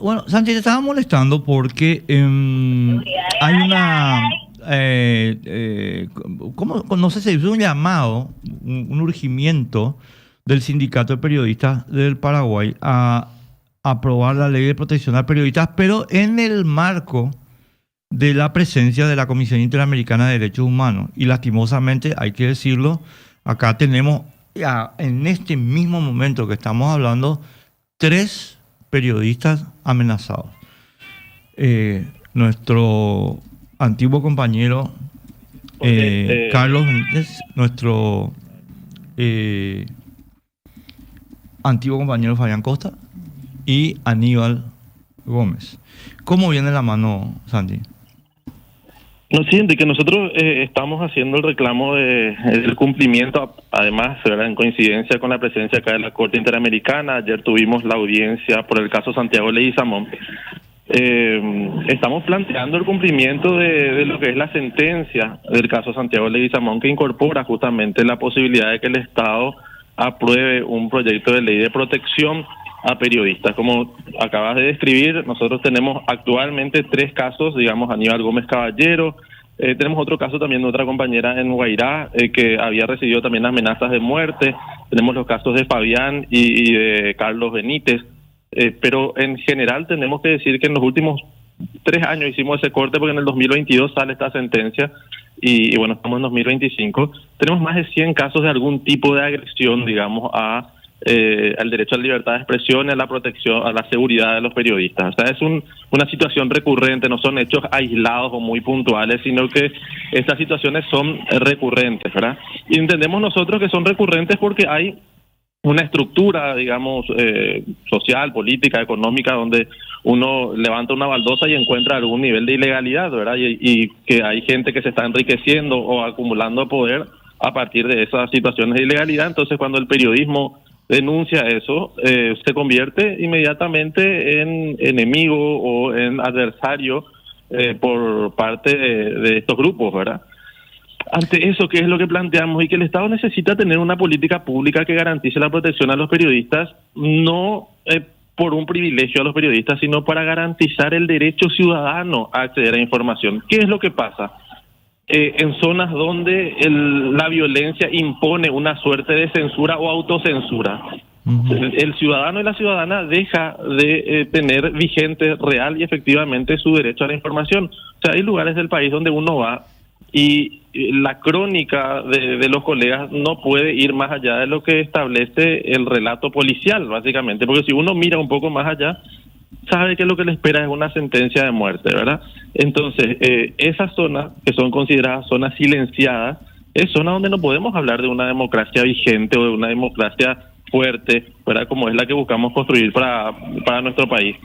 Bueno, Sánchez, te estaba molestando porque hay una... no sé, se hizo un llamado, un urgimiento del Sindicato de Periodistas del Paraguay a aprobar la ley de protección a periodistas, pero en el marco de la presencia de la Comisión Interamericana de Derechos Humanos. Y lastimosamente, hay que decirlo, acá tenemos, en este mismo momento que estamos hablando, 3 periodistas amenazados. Nuestro antiguo compañero Carlos Benítez, nuestro antiguo compañero Fabián Costa y Aníbal Gómez. ¿Cómo viene la mano, Santi? No, sí, de que nosotros estamos haciendo el reclamo del cumplimiento, además, ¿verdad?, en coincidencia con la presencia acá de la Corte Interamericana. Ayer tuvimos la audiencia por el caso Santiago Leguizamón. Estamos planteando el cumplimiento de lo que es la sentencia del caso Santiago Leguizamón, que incorpora justamente la posibilidad de que el Estado apruebe un proyecto de ley de protección a periodistas. Como acabas de describir, nosotros tenemos actualmente 3 casos, digamos, Aníbal Gómez Caballero, tenemos otro caso también de otra compañera en Guairá, que había recibido también amenazas de muerte, tenemos los casos de Fabián y de Carlos Benítez, pero en general tenemos que decir que en los últimos 3 años hicimos ese corte porque en el 2022 sale esta sentencia y bueno, estamos en 2025, tenemos más de 100 casos de algún tipo de agresión, digamos, al derecho a la libertad de expresión y a la protección, a la seguridad de los periodistas. O sea, es una situación recurrente, no son hechos aislados o muy puntuales, sino que estas situaciones son recurrentes, ¿verdad? Y entendemos nosotros que son recurrentes porque hay una estructura, digamos, social, política, económica, donde uno levanta una baldosa y encuentra algún nivel de ilegalidad, ¿verdad? Y que hay gente que se está enriqueciendo o acumulando poder a partir de esas situaciones de ilegalidad. Entonces, cuando el periodismo denuncia eso, se convierte inmediatamente en enemigo o en adversario por parte de estos grupos, ¿verdad? Ante eso, ¿qué es lo que planteamos? Y que el Estado necesita tener una política pública que garantice la protección a los periodistas, no por un privilegio a los periodistas, sino para garantizar el derecho ciudadano a acceder a información. ¿Qué es lo que pasa? En zonas donde la violencia impone una suerte de censura o autocensura. El ciudadano y la ciudadana deja de tener vigente real y efectivamente su derecho a la información. O sea, hay lugares del país donde uno va y la crónica de los colegas no puede ir más allá de lo que establece el relato policial, básicamente, porque si uno mira un poco más allá, sabe que lo que le espera es una sentencia de muerte, ¿verdad? Entonces, esas zonas que son consideradas zonas silenciadas, es zona donde no podemos hablar de una democracia vigente o de una democracia fuerte, ¿verdad?, como es la que buscamos construir para nuestro país.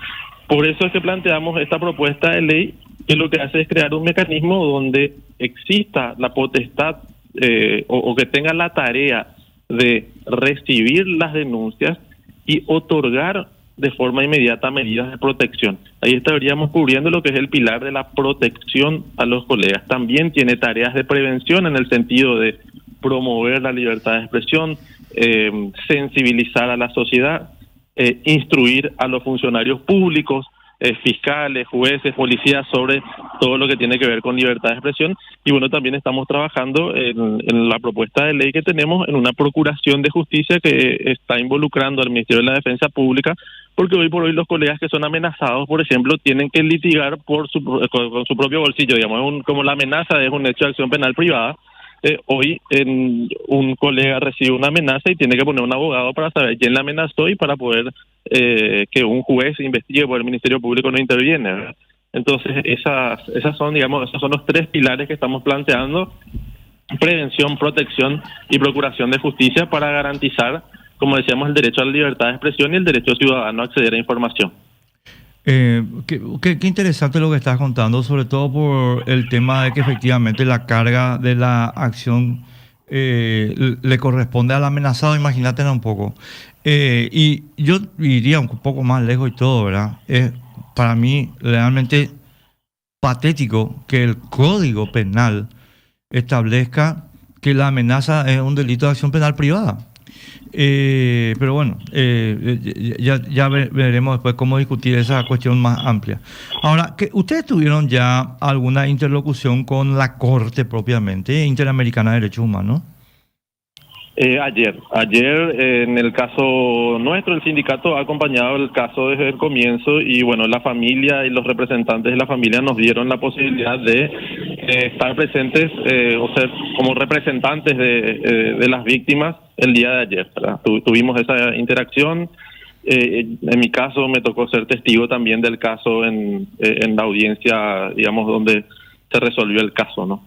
Por eso es que planteamos esta propuesta de ley, que lo que hace es crear un mecanismo donde exista la potestad o que tenga la tarea de recibir las denuncias y otorgar de forma inmediata medidas de protección. Ahí estaríamos cubriendo lo que es el pilar de la protección a los colegas. También tiene tareas de prevención en el sentido de promover la libertad de expresión, sensibilizar a la sociedad, instruir a los funcionarios públicos, fiscales, jueces, policías sobre todo lo que tiene que ver con libertad de expresión. Y bueno, también estamos trabajando en la propuesta de ley que tenemos en una procuración de justicia que está involucrando al Ministerio de la Defensa Pública, porque hoy por hoy los colegas que son amenazados, por ejemplo, tienen que litigar con su propio bolsillo, digamos, como la amenaza es un hecho de acción penal privada. Hoy un colega recibe una amenaza y tiene que poner un abogado para saber quién le amenazó y para poder que un juez investigue, porque el Ministerio Público no interviene, ¿verdad? Entonces esas son, digamos, esos son los 3 pilares que estamos planteando: prevención, protección y procuración de justicia, para garantizar, como decíamos, el derecho a la libertad de expresión y el derecho ciudadano a acceder a información. Qué interesante lo que estás contando, sobre todo por el tema de que efectivamente la carga de la acción le corresponde al amenazado. Imagínate un poco. Y yo iría un poco más lejos y todo, ¿verdad? Es para mí realmente patético que el Código Penal establezca que la amenaza es un delito de acción penal privada. Pero bueno, veremos después cómo discutir esa cuestión más amplia. Ahora, ¿ustedes tuvieron ya alguna interlocución con la Corte propiamente Interamericana de Derechos Humanos? Ayer en el caso nuestro, el sindicato ha acompañado el caso desde el comienzo y bueno, la familia y los representantes de la familia nos dieron la posibilidad de estar presentes o ser como representantes de las víctimas el día de ayer, ¿verdad? Tuvimos esa interacción. En mi caso me tocó ser testigo también del caso en la audiencia, digamos, donde se resolvió el caso, ¿no?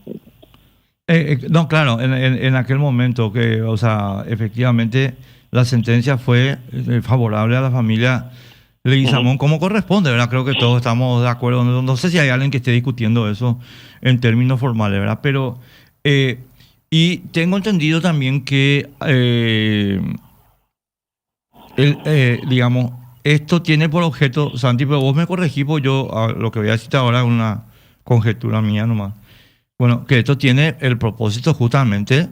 No, claro, en aquel momento que, o sea, efectivamente la sentencia fue favorable a la familia Leguizamón, como corresponde, ¿verdad? Creo que todos estamos de acuerdo. No sé si hay alguien que esté discutiendo eso en términos formales, ¿verdad? Pero, y tengo entendido también que, digamos, esto tiene por objeto, Santi, pero vos me corregís, porque yo lo que voy a decir ahora es una conjetura mía nomás. Bueno, que esto tiene el propósito justamente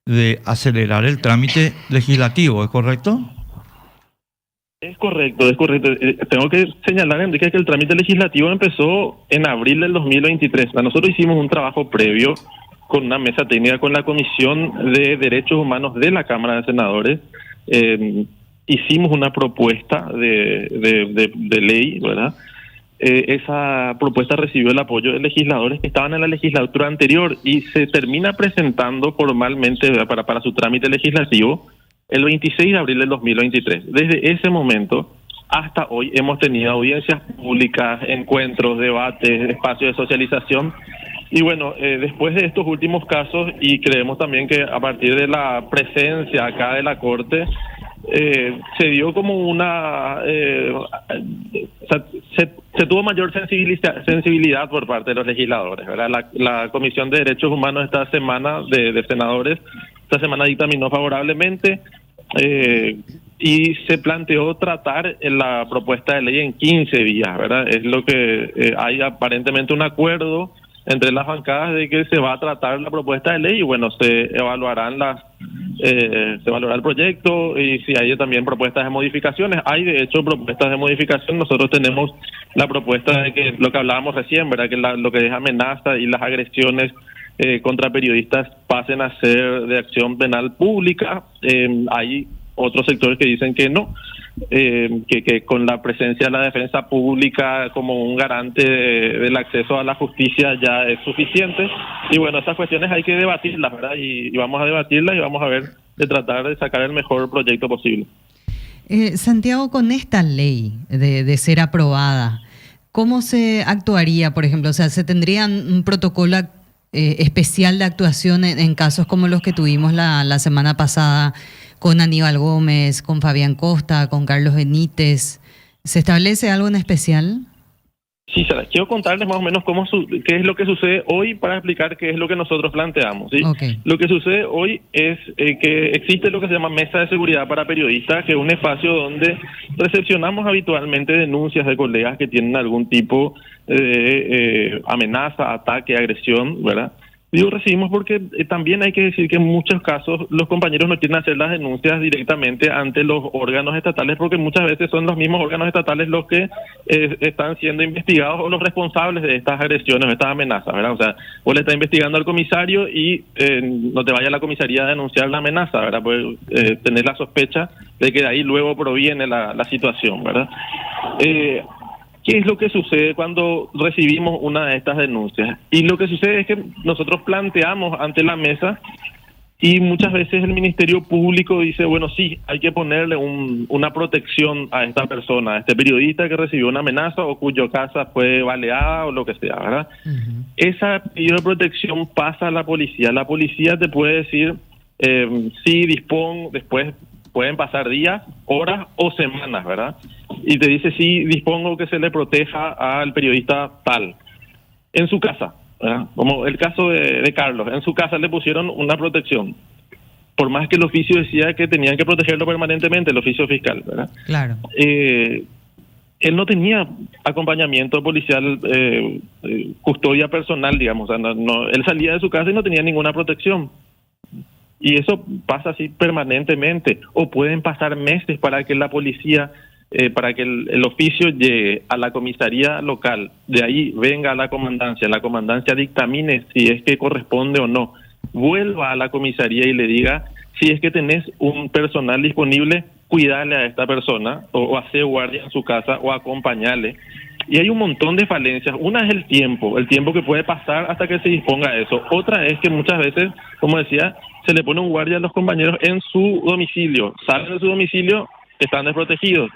de acelerar el trámite legislativo, ¿es correcto? Es correcto, es correcto. Tengo que señalar, Enrique, que el trámite legislativo empezó en abril del 2023. Nosotros hicimos un trabajo previo con una mesa técnica con la Comisión de Derechos Humanos de la Cámara de Senadores. Hicimos una propuesta de ley, ¿verdad? Esa propuesta recibió el apoyo de legisladores que estaban en la legislatura anterior y se termina presentando formalmente, ¿verdad?, para su trámite legislativo el 26 de abril del 2023. Desde ese momento hasta hoy hemos tenido audiencias públicas, encuentros, debates, espacios de socialización. Y bueno, después de estos últimos casos, y creemos también que a partir de la presencia acá de la Corte, se dio como una... se tuvo mayor sensibilidad por parte de los legisladores, ¿verdad? La Comisión de Derechos Humanos esta semana, de senadores, esta semana dictaminó favorablemente y se planteó tratar la propuesta de ley en 15 días, ¿verdad? Es lo que hay aparentemente un acuerdo entre las bancadas de que se va a tratar la propuesta de ley y bueno, se evaluarán se evaluará el proyecto y si hay también propuestas de modificaciones. Hay de hecho propuestas de modificación. Nosotros tenemos la propuesta de que lo que hablábamos recién, ¿verdad?, que lo que es amenaza y las agresiones contra periodistas pasen a ser de acción penal pública. Hay otros sectores que dicen que no, que con la presencia de la defensa pública como un garante del acceso a la justicia ya es suficiente. Y bueno, estas cuestiones hay que debatirlas, ¿verdad? Y vamos a debatirlas y vamos a ver de tratar de sacar el mejor proyecto posible. Santiago, con esta ley de ser aprobada, ¿cómo se actuaría, por ejemplo? O sea, ¿se tendría un protocolo especial de actuación en casos como los que tuvimos la semana pasada con Aníbal Gómez, con Fabián Costa, con Carlos Benítez? ¿Se establece algo en especial? Sí, Sara, quiero contarles más o menos qué es lo que sucede hoy para explicar qué es lo que nosotros planteamos, ¿sí? Okay. Lo que sucede hoy es que existe lo que se llama Mesa de Seguridad para Periodistas, que es un espacio donde recepcionamos habitualmente denuncias de colegas que tienen algún tipo de amenaza, ataque, agresión, ¿verdad? Digo recibimos porque también hay que decir que en muchos casos los compañeros no quieren hacer las denuncias directamente ante los órganos estatales porque muchas veces son los mismos órganos estatales los que están siendo investigados o los responsables de estas agresiones o estas amenazas, ¿verdad? O sea, vos le estás investigando al comisario y no te vaya a la comisaría a denunciar la amenaza, ¿verdad? Pues tenés la sospecha de que de ahí luego proviene la situación, ¿verdad? ¿Qué es lo que sucede cuando recibimos una de estas denuncias? Y lo que sucede es que nosotros planteamos ante la mesa y muchas veces el Ministerio Público dice, bueno, sí, hay que ponerle una protección a esta persona, a este periodista que recibió una amenaza o cuyo casa fue baleada o lo que sea, ¿verdad? Uh-huh. Esa pedido de protección pasa a la policía. La policía te puede decir, sí, dispón, después pueden pasar días, horas o semanas, ¿verdad? Y te dice, sí, dispongo que se le proteja al periodista tal, en su casa, ¿verdad? Como el caso de Carlos, en su casa le pusieron una protección, por más que el oficio decía que tenían que protegerlo permanentemente, el oficio fiscal, ¿verdad? Claro. Él no tenía acompañamiento policial, custodia personal, digamos, o sea, él salía de su casa y no tenía ninguna protección. Y eso pasa así permanentemente, o pueden pasar meses para que la policía, para que el oficio llegue a la comisaría local, de ahí venga a la comandancia dictamine si es que corresponde o no, vuelva a la comisaría y le diga si es que tenés un personal disponible, cuidarle a esta persona o hacer guardia en su casa o acompañarle. Y hay un montón de falencias. Una es el tiempo que puede pasar hasta que se disponga eso. Otra es que muchas veces, como decía, se le pone un guardia a los compañeros en su domicilio. Salen de su domicilio, están desprotegidos.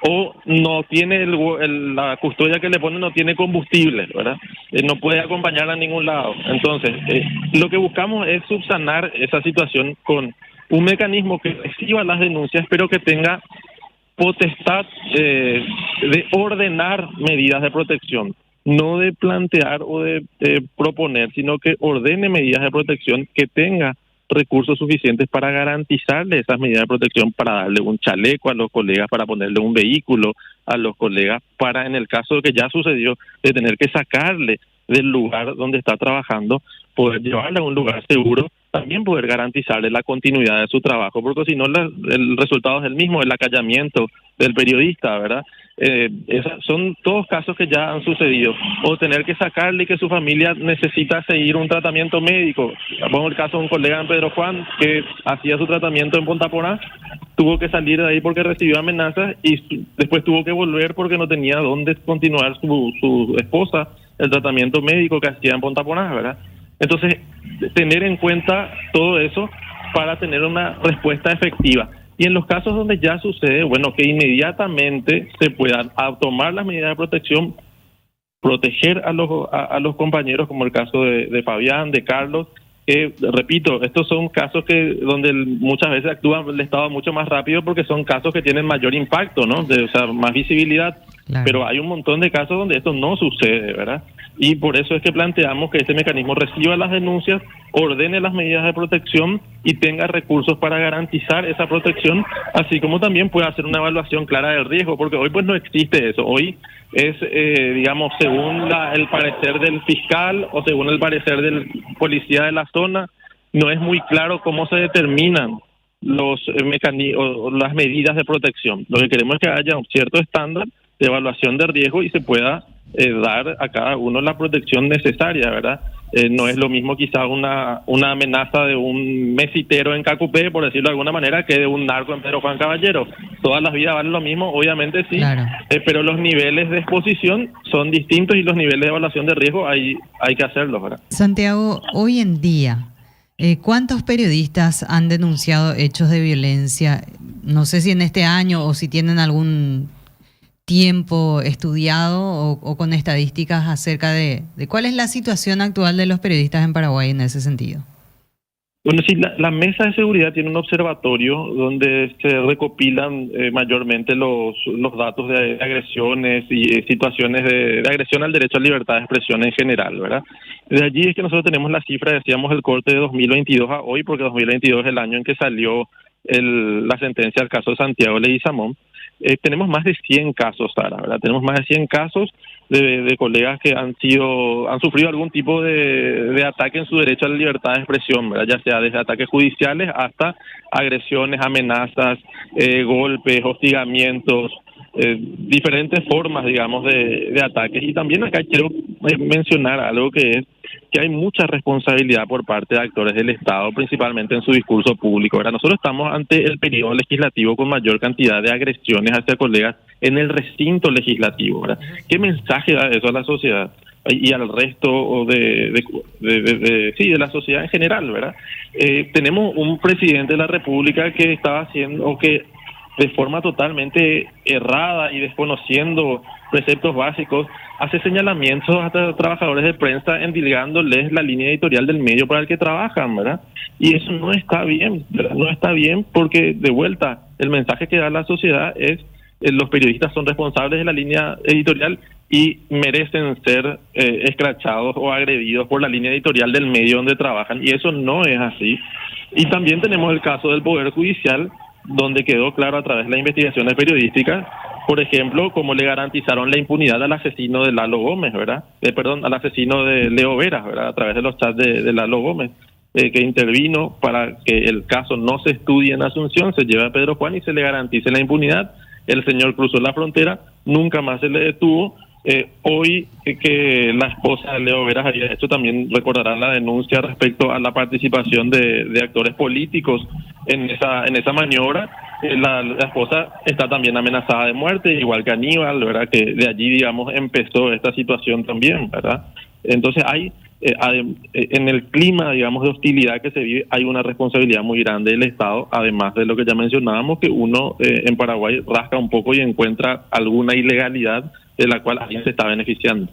O no tiene la custodia que le ponen, no tiene combustible, ¿verdad? No puede acompañar a ningún lado. Entonces, lo que buscamos es subsanar esa situación con un mecanismo que reciba las denuncias, pero que tenga potestad de ordenar medidas de protección, no de plantear o de proponer, sino que ordene medidas de protección, que tenga recursos suficientes para garantizarle esas medidas de protección, para darle un chaleco a los colegas, para ponerle un vehículo a los colegas, para, en el caso de que ya sucedió, de tener que sacarle del lugar donde está trabajando, poder llevarle a un lugar seguro, también poder garantizarle la continuidad de su trabajo, porque si no el resultado es el mismo, el acallamiento del periodista, ¿verdad? Son todos casos que ya han sucedido, o tener que sacarle que su familia necesita seguir un tratamiento médico. Pongo el caso de un colega en Pedro Juan que hacía su tratamiento en Punta Porá, tuvo que salir de ahí porque recibió amenazas y después tuvo que volver porque no tenía dónde continuar su esposa el tratamiento médico que hacía en Punta Porá, ¿verdad? Entonces, tener en cuenta todo eso para tener una respuesta efectiva. Y en los casos donde ya sucede, bueno, que inmediatamente se puedan tomar las medidas de protección, proteger a los compañeros, como el caso de Fabián, de Carlos, que, repito, estos son casos donde muchas veces actúa el Estado mucho más rápido porque son casos que tienen mayor impacto, ¿no? O sea, más visibilidad. Claro. Pero hay un montón de casos donde esto no sucede, ¿verdad? Y por eso es que planteamos que este mecanismo reciba las denuncias, ordene las medidas de protección y tenga recursos para garantizar esa protección, así como también pueda hacer una evaluación clara del riesgo, porque hoy pues no existe eso. Hoy es, digamos, según el parecer del fiscal o según el parecer del policía de la zona, no es muy claro cómo se determinan los mecanismos, las medidas de protección. Lo que queremos es que haya un cierto estándar de evaluación de riesgo y se pueda dar a cada uno la protección necesaria, ¿verdad? No es lo mismo quizá una amenaza de un mesitero en Cacupé, por decirlo de alguna manera, que de un narco en Pedro Juan Caballero. Todas las vidas valen lo mismo, obviamente sí, claro. Pero los niveles de exposición son distintos y los niveles de evaluación de riesgo hay que hacerlos, ¿verdad? Santiago, hoy en día, ¿cuántos periodistas han denunciado hechos de violencia? No sé si en este año o si tienen algún tiempo estudiado o con estadísticas acerca de cuál es la situación actual de los periodistas en Paraguay en ese sentido. Bueno, sí, la Mesa de Seguridad tiene un observatorio donde se recopilan mayormente los datos de agresiones y situaciones de agresión al derecho a libertad de expresión en general, ¿verdad? De allí es que nosotros tenemos la cifra, decíamos, el corte de 2022 a hoy, porque 2022 es el año en que salió la sentencia al caso de Santiago Leguizamón. Tenemos más de 100 casos, Sara, ¿verdad? Tenemos más de 100 casos de colegas que han sufrido algún tipo de ataque en su derecho a la libertad de expresión, ¿verdad? Ya sea desde ataques judiciales hasta agresiones, amenazas, golpes, hostigamientos, diferentes formas, digamos, de ataques. Y también acá quiero mencionar algo que hay mucha responsabilidad por parte de actores del Estado, principalmente en su discurso público, ¿verdad? Nosotros estamos ante el periodo legislativo con mayor cantidad de agresiones hacia colegas en el recinto legislativo, ¿verdad? ¿Qué mensaje da eso a la sociedad y al resto de la sociedad en general, ¿verdad? Tenemos un presidente de la República que estaba haciendo, o que de forma totalmente errada y desconociendo preceptos básicos, hace señalamientos hasta trabajadores de prensa endilgándoles la línea editorial del medio para el que trabajan, ¿verdad? Y eso no está bien, ¿verdad? No está bien porque, de vuelta, el mensaje que da la sociedad es los periodistas son responsables de la línea editorial y merecen ser escrachados o agredidos por la línea editorial del medio donde trabajan, y eso no es así. Y también tenemos el caso del Poder Judicial, donde quedó claro a través de las investigaciones periodísticas, por ejemplo, cómo le garantizaron la impunidad al asesino de Lalo Gómez, ¿verdad? Al asesino de Leo Veras, ¿verdad? A través de los chats de Lalo Gómez. que intervino para que el caso no se estudie en Asunción, se lleve a Pedro Juan y se le garantice la impunidad. El señor cruzó la frontera, nunca más se le detuvo. Hoy que la esposa de Leo Veras había hecho, también recordarán la denuncia respecto a la participación de actores políticos en esa maniobra. La esposa está también amenazada de muerte, igual que Aníbal, ¿verdad? Que de allí, digamos, empezó esta situación también, ¿verdad? Entonces hay, en el clima, digamos, de hostilidad que se vive, hay una responsabilidad muy grande del Estado, además de lo que ya mencionábamos, que uno en Paraguay rasca un poco y encuentra alguna ilegalidad de la cual alguien se está beneficiando.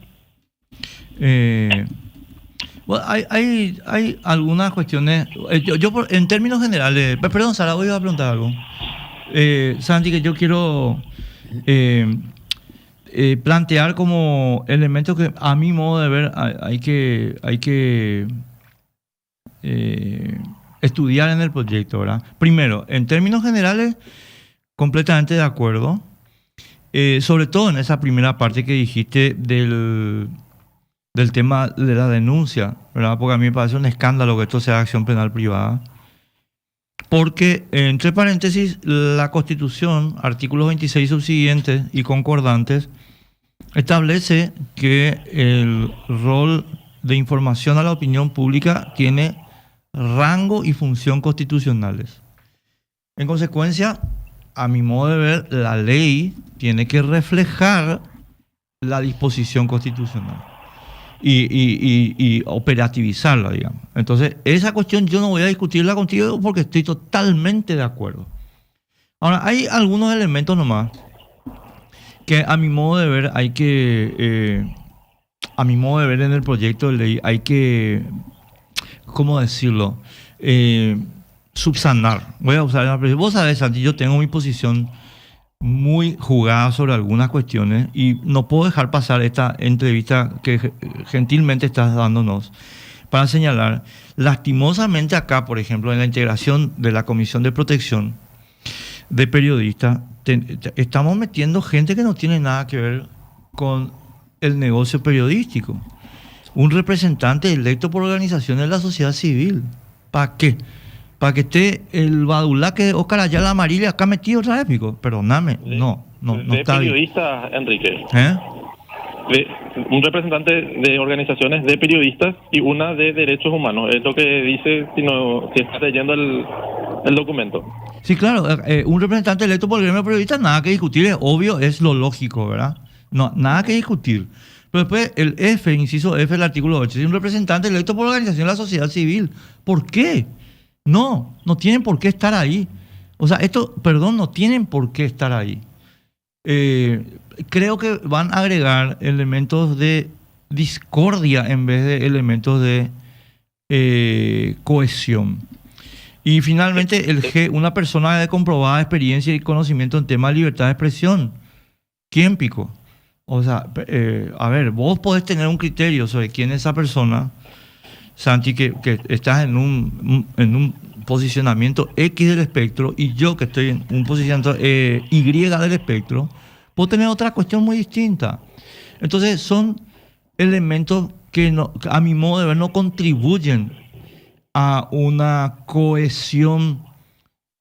Bueno, hay algunas cuestiones. En términos generales, perdón, Sara, voy a preguntar algo. Santi, que yo quiero plantear como elementos que a mi modo de ver hay que estudiar en el proyecto, ¿verdad? Primero, en términos generales, completamente de acuerdo. Sobre todo en esa primera parte que dijiste del tema de la denuncia, ¿verdad? Porque a mí me parece un escándalo que esto sea acción penal privada. Porque, entre paréntesis, la Constitución, artículos 26 subsiguientes y concordantes, establece que el rol de información a la opinión pública tiene rango y función constitucionales. En consecuencia, a mi modo de ver, la ley tiene que reflejar la disposición constitucional y operativizarla, digamos. Entonces, esa cuestión yo no voy a discutirla contigo porque estoy totalmente de acuerdo. Ahora, hay algunos elementos nomás que a mi modo de ver hay que, a mi modo de ver en el proyecto de ley hay que, ¿cómo decirlo? Subsanar. Voy a usar una expresión. Vos sabés, Santi, yo tengo mi posición muy jugada sobre algunas cuestiones y no puedo dejar pasar esta entrevista que gentilmente estás dándonos para señalar, lastimosamente acá, por ejemplo, en la integración de la Comisión de Protección de Periodistas, estamos metiendo gente que no tiene nada que ver con el negocio periodístico. Un representante electo por organizaciones de la sociedad civil. ¿Para qué? Para que esté el badulá que Óscar Ayala Amarilla acá metido otra vez, pico. Perdóname, no está bien. De periodistas, Enrique. Un representante de organizaciones de periodistas y una de derechos humanos. Es lo que dice si estás leyendo el documento. Sí, claro. Un representante electo por el gremio de periodistas, nada que discutir, es obvio, es lo lógico, ¿verdad? No, nada que discutir. Pero después el F, inciso F del artículo 8, es un representante electo por organización de la sociedad civil. ¿Por qué? No tienen por qué estar ahí. O sea, no tienen por qué estar ahí. Creo que van a agregar elementos de discordia en vez de elementos de cohesión. Y finalmente el G, una persona de comprobada experiencia y conocimiento en temas de libertad de expresión. ¿Quién, pico? O sea, a ver, vos podés tener un criterio sobre quién es esa persona, Santi, que estás en un posicionamiento X del espectro y yo que estoy en un posicionamiento Y del espectro, puedo tener otra cuestión muy distinta. Entonces son elementos que a mi modo de ver no contribuyen a una cohesión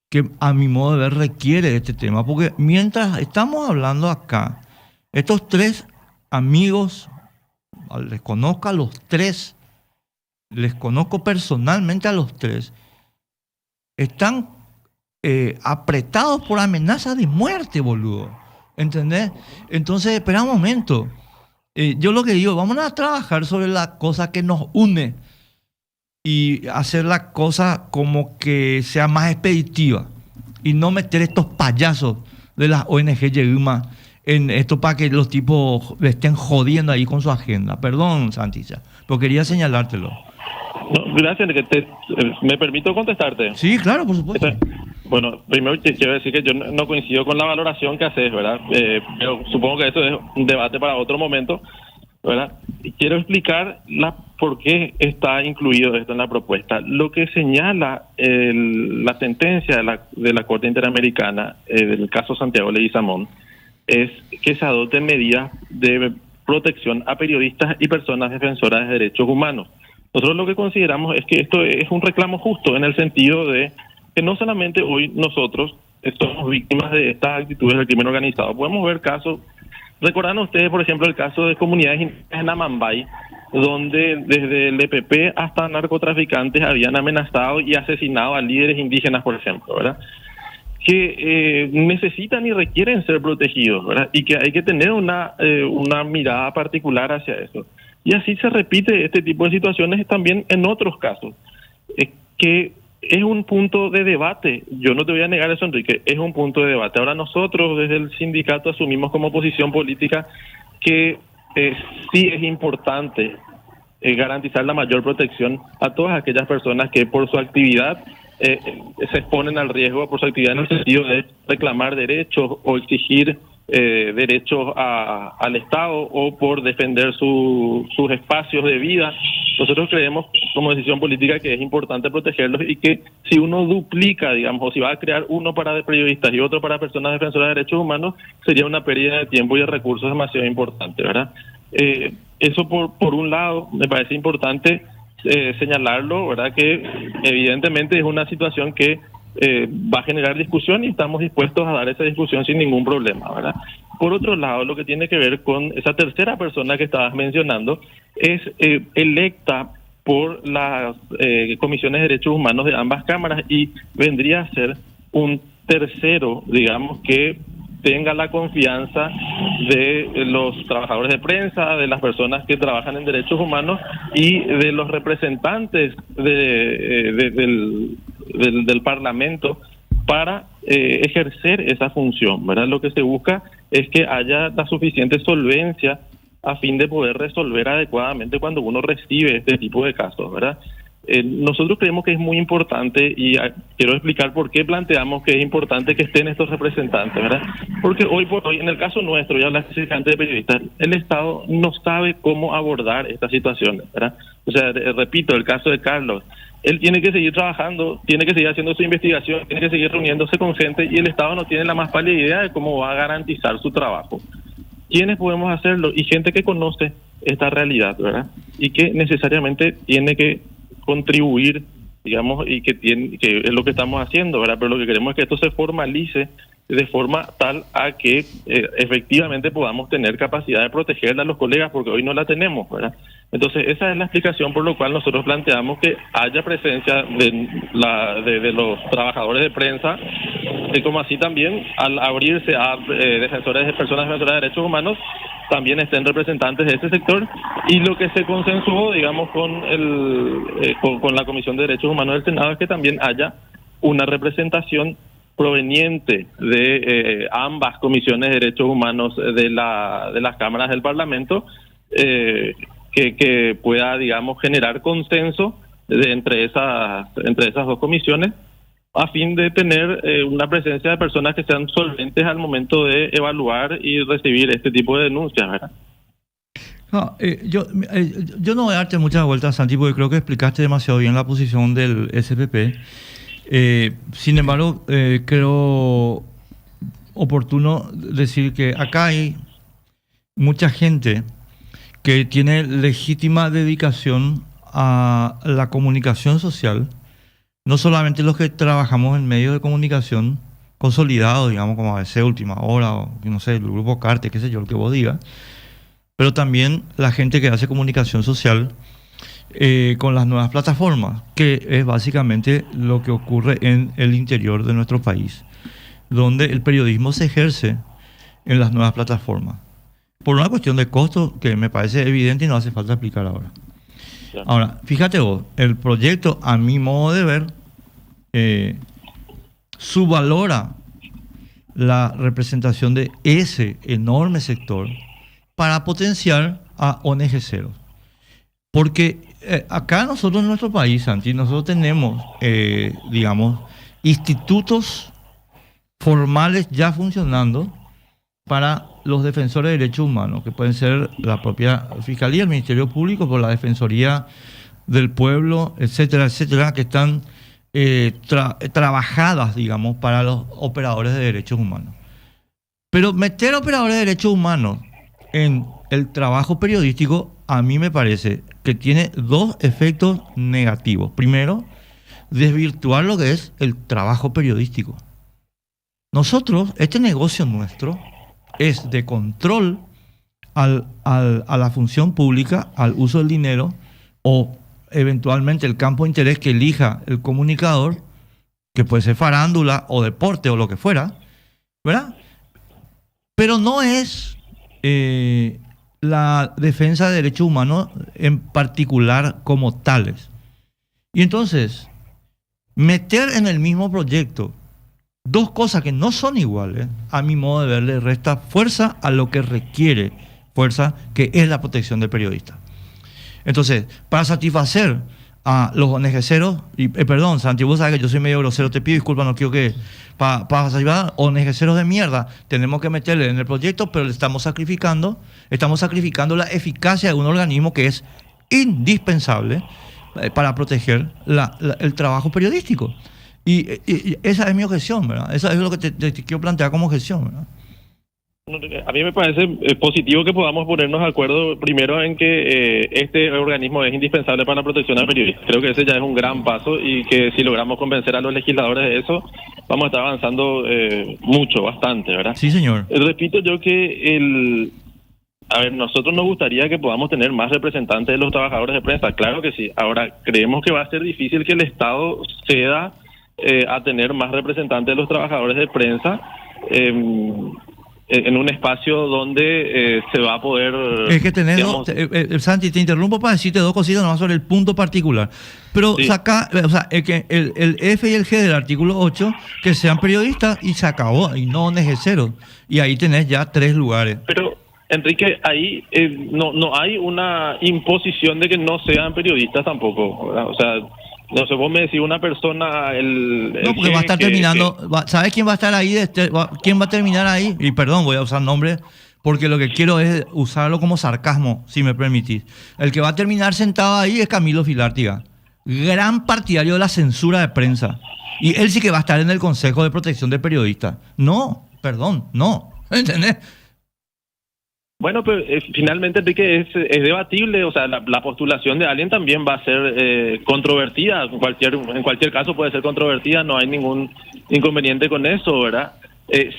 que a mi modo de ver requiere este tema. Porque mientras estamos hablando acá, estos tres amigos, les conozco a los tres, les conozco personalmente a los tres, están apretados por amenazas de muerte, boludo. ¿Entendés? Entonces, espera un momento. Yo lo que digo, vamos a trabajar sobre la cosa que nos une y hacer la cosa como que sea más expeditiva y no meter estos payasos de las ONG Yeguma en esto para que los tipos le estén jodiendo ahí con su agenda. Perdón, Santicia, pero quería señalártelo. No, gracias, que ¿me permito contestarte? Sí, claro, por supuesto. Bueno, primero quiero decir que yo no coincido con la valoración que haces, ¿verdad? Pero supongo que eso es un debate para otro momento, ¿verdad? Y quiero explicar por qué está incluido esto en la propuesta. Lo que señala la sentencia de la Corte Interamericana del caso Santiago Leguizamón es que se adopten medidas de protección a periodistas y personas defensoras de derechos humanos. Nosotros lo que consideramos es que esto es un reclamo justo en el sentido de que no solamente hoy nosotros somos víctimas de estas actitudes del crimen organizado. Podemos ver casos, recordarán ustedes, por ejemplo, el caso de comunidades indígenas en Amambay, donde desde el EPP hasta narcotraficantes habían amenazado y asesinado a líderes indígenas, por ejemplo, ¿verdad? Que necesitan y requieren ser protegidos, ¿verdad? Y que hay que tener una mirada particular hacia eso. Y así se repite este tipo de situaciones también en otros casos, que es un punto de debate. Yo no te voy a negar eso, Enrique, es un punto de debate. Ahora nosotros desde el sindicato asumimos como posición política que sí es importante garantizar la mayor protección a todas aquellas personas que por su actividad se exponen al riesgo, por su actividad en el sentido de reclamar derechos o exigir derechos al Estado o por defender sus espacios de vida. Nosotros creemos como decisión política que es importante protegerlos y que si uno duplica, digamos, o si va a crear uno para periodistas y otro para personas defensoras de derechos humanos, sería una pérdida de tiempo y de recursos demasiado importante, ¿verdad? Eso por un lado me parece importante señalarlo, ¿verdad? Que evidentemente es una situación que va a generar discusión y estamos dispuestos a dar esa discusión sin ningún problema, ¿verdad? Por otro lado, lo que tiene que ver con esa tercera persona que estabas mencionando es electa por las comisiones de derechos humanos de ambas cámaras y vendría a ser un tercero, digamos, que tenga la confianza de los trabajadores de prensa, de las personas que trabajan en derechos humanos y de los representantes del Parlamento para ejercer esa función, ¿verdad? Lo que se busca es que haya la suficiente solvencia a fin de poder resolver adecuadamente cuando uno recibe este tipo de casos, ¿verdad? Nosotros creemos que es muy importante y quiero explicar por qué planteamos que es importante que estén estos representantes, ¿verdad? Porque hoy por hoy, en el caso nuestro, ya habla específicamente de periodistas, el Estado no sabe cómo abordar estas situaciones, ¿verdad? O sea, repito, el caso de Carlos, él tiene que seguir trabajando, tiene que seguir haciendo su investigación, tiene que seguir reuniéndose con gente y el Estado no tiene la más pálida idea de cómo va a garantizar su trabajo. ¿Quiénes podemos hacerlo? Y gente que conoce esta realidad, ¿verdad? Y que necesariamente tiene que contribuir, digamos, y que es lo que estamos haciendo, ¿verdad? Pero lo que queremos es que esto se formalice de forma tal a que efectivamente podamos tener capacidad de proteger a los colegas, porque hoy no la tenemos, ¿verdad? Entonces, esa es la explicación por lo cual nosotros planteamos que haya presencia de los trabajadores de prensa, como así también al abrirse a defensores de personas defensoras de derechos humanos, también estén representantes de ese sector, y lo que se consensuó, digamos, con la Comisión de Derechos Humanos del Senado es que también haya una representación proveniente de ambas comisiones de derechos humanos de las cámaras del Parlamento, que pueda, digamos, generar consenso entre esas dos comisiones a fin de tener una presencia de personas que sean solventes al momento de evaluar y recibir este tipo de denuncias, ¿verdad? No, yo no voy a darte muchas vueltas, Santi, porque creo que explicaste demasiado bien la posición del SPP. Sin embargo, creo oportuno decir que acá hay mucha gente que tiene legítima dedicación a la comunicación social, no solamente los que trabajamos en medios de comunicación consolidados, digamos, como ABC, Última Hora, o no sé, el Grupo Carte, qué sé yo, lo que vos digas, pero también la gente que hace comunicación social con las nuevas plataformas, que es básicamente lo que ocurre en el interior de nuestro país, donde el periodismo se ejerce en las nuevas plataformas, por una cuestión de costo que me parece evidente y no hace falta explicar ahora. Ahora, fíjate vos, el proyecto, a mi modo de ver, subvalora la representación de ese enorme sector para potenciar a ONG Cero. Porque acá nosotros en nuestro país, Santi, nosotros tenemos, digamos, institutos formales ya funcionando para los defensores de derechos humanos, que pueden ser la propia Fiscalía, el Ministerio Público, por la Defensoría del Pueblo, etcétera, etcétera, que están trabajadas, digamos, para los operadores de derechos humanos. Pero meter operadores de derechos humanos en el trabajo periodístico, a mí me parece que que tiene dos efectos negativos. Primero, desvirtuar lo que es el trabajo periodístico. Nosotros, este negocio nuestro es de control a la función pública, al uso del dinero o eventualmente el campo de interés que elija el comunicador, que puede ser farándula o deporte o lo que fuera, ¿verdad? Pero no es la defensa de derechos humanos en particular como tales. Y entonces, meter en el mismo proyecto dos cosas que no son iguales, a mi modo de ver, le resta fuerza a lo que requiere fuerza, que es la protección del periodista. Entonces, para satisfacer a los ONGceros, y perdón, Santi, vos sabes que yo soy medio grosero, te pido disculpas, no quiero que... Para satisfacer a ONGceros de mierda, tenemos que meterle en el proyecto, pero le estamos sacrificando la eficacia de un organismo que es indispensable para proteger el trabajo periodístico. Y esa es mi objeción, ¿verdad? Esa es lo que te quiero plantear como objeción, ¿verdad? A mí me parece positivo que podamos ponernos de acuerdo primero en que este organismo es indispensable para la protección al periodista. Creo que ese ya es un gran paso y que si logramos convencer a los legisladores de eso, vamos a estar avanzando mucho, bastante, ¿verdad? Sí, señor. Repito yo que nosotros nos gustaría que podamos tener más representantes de los trabajadores de prensa, claro que sí. Ahora, creemos que va a ser difícil que el Estado ceda a tener más representantes de los trabajadores de prensa en un espacio donde se va a poder... Es que tenés, Santi, te interrumpo para decirte dos cositas nomás sobre el punto particular. Pero sí. Saca, o sea, el F y el G del artículo 8, que sean periodistas y se acabó, y no ONGceros. Y ahí tenés ya 3 lugares. Pero, Enrique, ahí no hay una imposición de que no sean periodistas tampoco, ¿verdad? O sea... No sé, vos me decís una persona... No, porque va a estar terminando... ¿Sabes quién va a estar ahí? ¿Quién va a terminar ahí? Y perdón, voy a usar nombres porque lo que quiero es usarlo como sarcasmo, si me permitís. El que va a terminar sentado ahí es Camilo Filártiga, gran partidario de la censura de prensa. Y él sí que va a estar en el Consejo de Protección de Periodistas. No, perdón, no. ¿Entendés? Bueno, pero finalmente, Enrique, es debatible, o sea, la postulación de alguien también va a ser controvertida, en cualquier caso puede ser controvertida, no hay ningún inconveniente con eso, ¿verdad?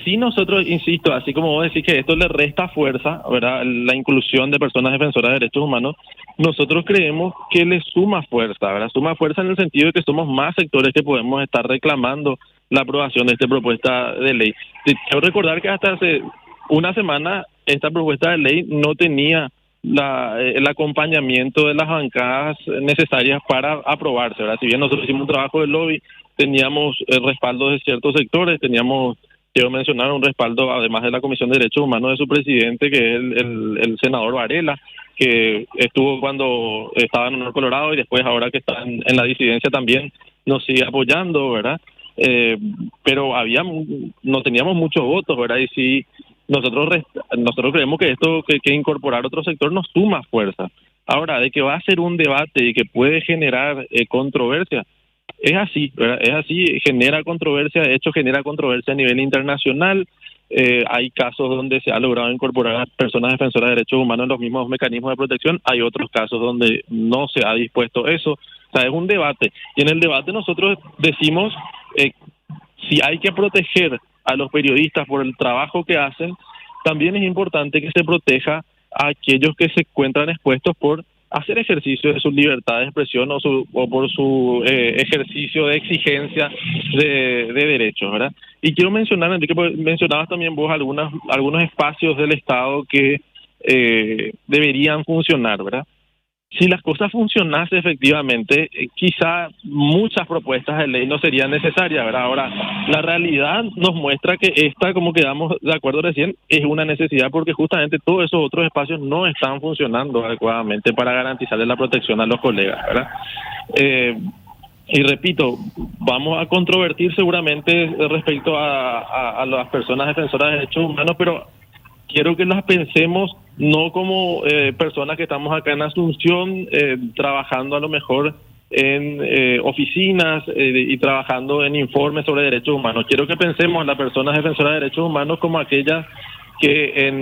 Si nosotros, insisto, así como vos decís que esto le resta fuerza, ¿verdad?, la inclusión de personas defensoras de derechos humanos, nosotros creemos que le suma fuerza, ¿verdad? Suma fuerza en el sentido de que somos más sectores que podemos estar reclamando la aprobación de esta propuesta de ley. Quiero recordar que hasta hace una semana esta propuesta de ley no tenía el acompañamiento de las bancadas necesarias para aprobarse, ¿verdad? Si bien nosotros hicimos un trabajo de lobby, teníamos el respaldo de ciertos sectores, quiero mencionar un respaldo además de la Comisión de Derechos Humanos de su presidente, que es el senador Varela, que estuvo cuando estaba en Honor Colorado y después ahora que está en la disidencia también nos sigue apoyando, ¿verdad? Pero no teníamos muchos votos, ¿verdad? Y sí, nosotros creemos que esto que incorporar otro sector nos suma fuerza. Ahora, de que va a ser un debate y que puede generar controversia, es así, ¿verdad? Es así, genera controversia, de hecho genera controversia a nivel internacional. Hay casos donde se ha logrado incorporar a personas defensoras de derechos humanos en los mismos mecanismos de protección, hay otros casos donde no se ha dispuesto eso. O sea, es un debate, y en el debate nosotros decimos si hay que proteger a los periodistas por el trabajo que hacen, también es importante que se proteja a aquellos que se encuentran expuestos por hacer ejercicio de su libertad de expresión o por su ejercicio de exigencia de derechos, ¿verdad? Y quiero mencionar, Enrique, porque mencionabas también vos algunos espacios del Estado que deberían funcionar, ¿verdad? Si las cosas funcionasen efectivamente, quizá muchas propuestas de ley no serían necesarias, ¿verdad? Ahora, la realidad nos muestra que esta, como quedamos de acuerdo recién, es una necesidad porque justamente todos esos otros espacios no están funcionando adecuadamente para garantizarle la protección a los colegas, ¿verdad? Y repito, vamos a controvertir seguramente respecto a las personas defensoras de derechos humanos, pero quiero que las pensemos no como personas que estamos acá en Asunción trabajando a lo mejor en oficinas y trabajando en informes sobre derechos humanos. Quiero que pensemos en las personas defensoras de derechos humanos como aquellas que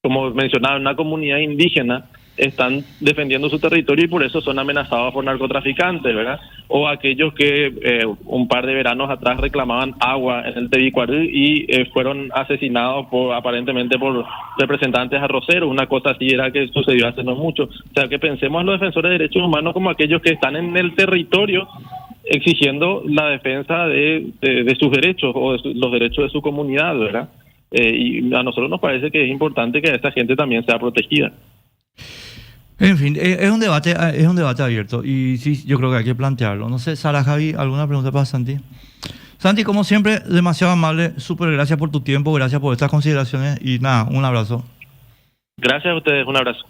como mencionaba, en una comunidad indígena están defendiendo su territorio y por eso son amenazados por narcotraficantes, ¿verdad? O aquellos que un par de veranos atrás reclamaban agua en el Tebicuarú y fueron asesinados aparentemente por representantes arroceros. Una cosa así era que sucedió hace no mucho. O sea, que pensemos en los defensores de derechos humanos como aquellos que están en el territorio exigiendo la defensa de sus derechos o de los derechos de su comunidad, ¿verdad? Y a nosotros nos parece que es importante que esta gente también sea protegida. En fin, es un debate abierto y sí, yo creo que hay que plantearlo. No sé, Sara, Javi, ¿alguna pregunta para Santi? Santi, como siempre, demasiado amable, súper gracias por tu tiempo, gracias por estas consideraciones y nada, un abrazo. Gracias a ustedes, un abrazo.